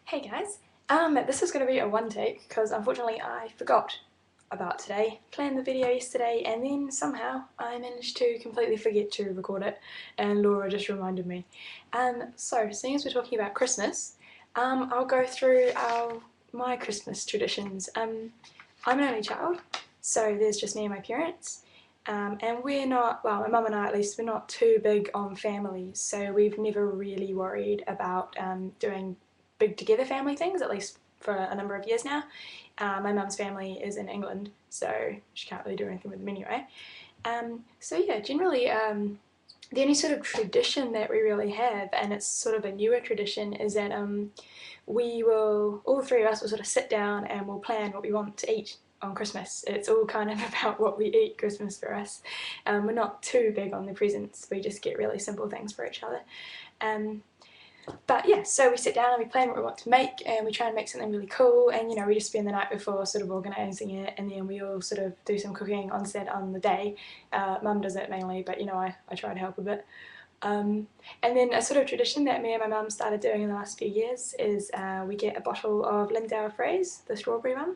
Hey guys, this is going to be a one take because unfortunately I forgot about today, planned the video yesterday, and then somehow I managed to completely forget to record it and Laura just reminded me. So seeing as we're talking about Christmas, I'll go through my Christmas traditions. I'm an only child, so there's just me and my parents. And we're not, well, my mum and I at least, we're not too big on families, so we've never really worried about doing big together family things, at least for a number of years now. My mum's family is in England, so she can't really do anything with them anyway. So yeah, generally the only sort of tradition that we really have, and it's sort of a newer tradition, is that we will, all three of us will sort of sit down and we'll plan what we want to eat on Christmas. It's all kind of about what we eat Christmas for us. We're not too big on the presents, we just get really simple things for each other. But yeah, so we sit down and we plan what we want to make, and we try and make something really cool, and we just spend the night before sort of organising it, and then we all sort of do some cooking on set on the day. Mum does it mainly, but I try to help a bit. And then a sort of tradition that me and my mum started doing in the last few years is we get a bottle of Lindauer Fraise, the strawberry one.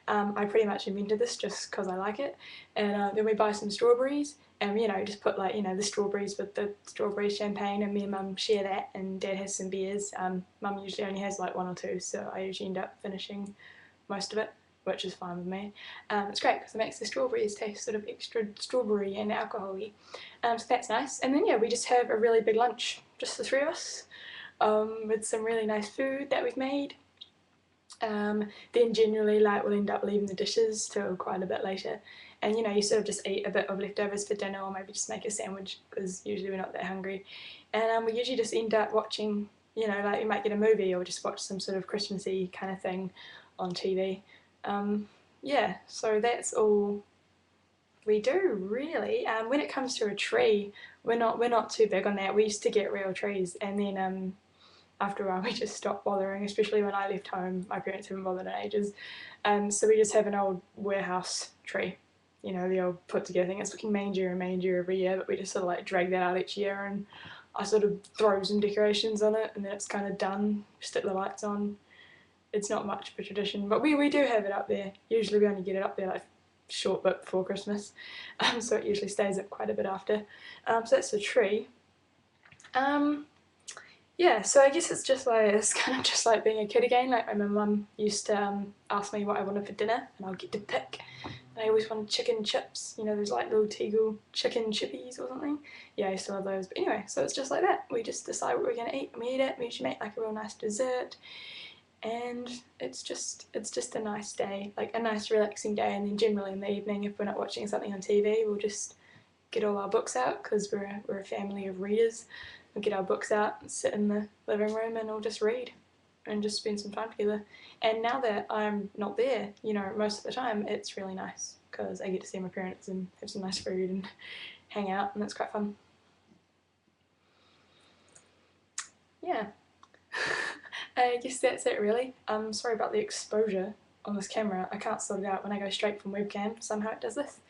I pretty much invented this just because I like it, and then we buy some strawberries and just put the strawberries with the strawberry champagne, and me and mum share that, and dad has some beers. Mum usually only has like one or two, so I usually end up finishing most of it, which is fine with me. It's great because it makes the strawberries taste sort of extra strawberry and alcohol-y, so that's nice. And then yeah, we just have a really big lunch, just the three of us, with some really nice food that we've made. Then generally we'll end up leaving the dishes till quite a bit later, and you sort of just eat a bit of leftovers for dinner, or maybe just make a sandwich because usually we're not that hungry. And we usually just end up watching, we might get a movie or just watch some sort of Christmassy kind of thing on TV. Yeah, so that's all we do really. When it comes to a tree, we're not too big on that. We used to get real trees, and then after a while we just stopped bothering, especially when I left home. My parents haven't bothered in ages. So we just have an old warehouse tree, the old put together thing. It's looking mangier and mangier every year, but we just sort of drag that out each year, and I sort of throw some decorations on it, and then it's kind of done, stick the lights on. It's not much of a tradition, but we do have it up there. Usually we only get it up there like short bit before Christmas, so it usually stays up quite a bit after. So that's the tree. Yeah, so I guess it's kind of just like being a kid again. Like my mum used to ask me what I wanted for dinner, and I'll get to pick. And I always wanted chicken chips, those like little Tegel chicken chippies or something. Yeah, I still have those. But anyway, so it's just like that. We just decide what we're gonna eat, and we eat it. We usually make like a real nice dessert, and it's just a nice day, like a nice relaxing day. And then generally in the evening, if we're not watching something on TV, we'll just get all our books out because we're a family of readers. We'll get our books out and sit in the living room, and we'll just read and just spend some time together. And now that I'm not there, most of the time, it's really nice because I get to see my parents and have some nice food and hang out, and it's quite fun. Yeah. I guess that's it really. Sorry about the exposure on this camera. I can't sort it out when I go straight from webcam. Somehow it does this.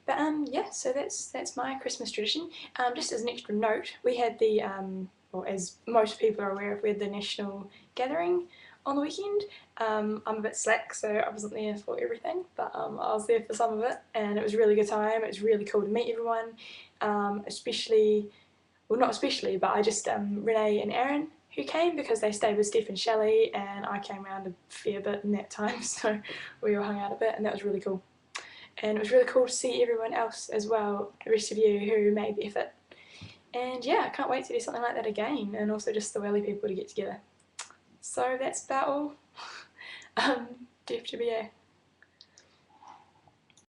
But yeah, so that's my Christmas tradition. Just as an extra note, we had the or as most people are aware of, we had the national gathering on the weekend. I'm a bit slack, so I wasn't there for everything, but I was there for some of it, and it was a really good time. It was really cool to meet everyone, especially, well, not especially, but I just Renee and Aaron, who came because they stayed with Steph and Shelley, and I came around a fair bit in that time, so we all hung out a bit, and that was really cool. And it was really cool to see everyone else as well, the rest of you who made the effort. And yeah, I can't wait to do something like that again, and also just the Welly people to get together. So that's about all. DFWA.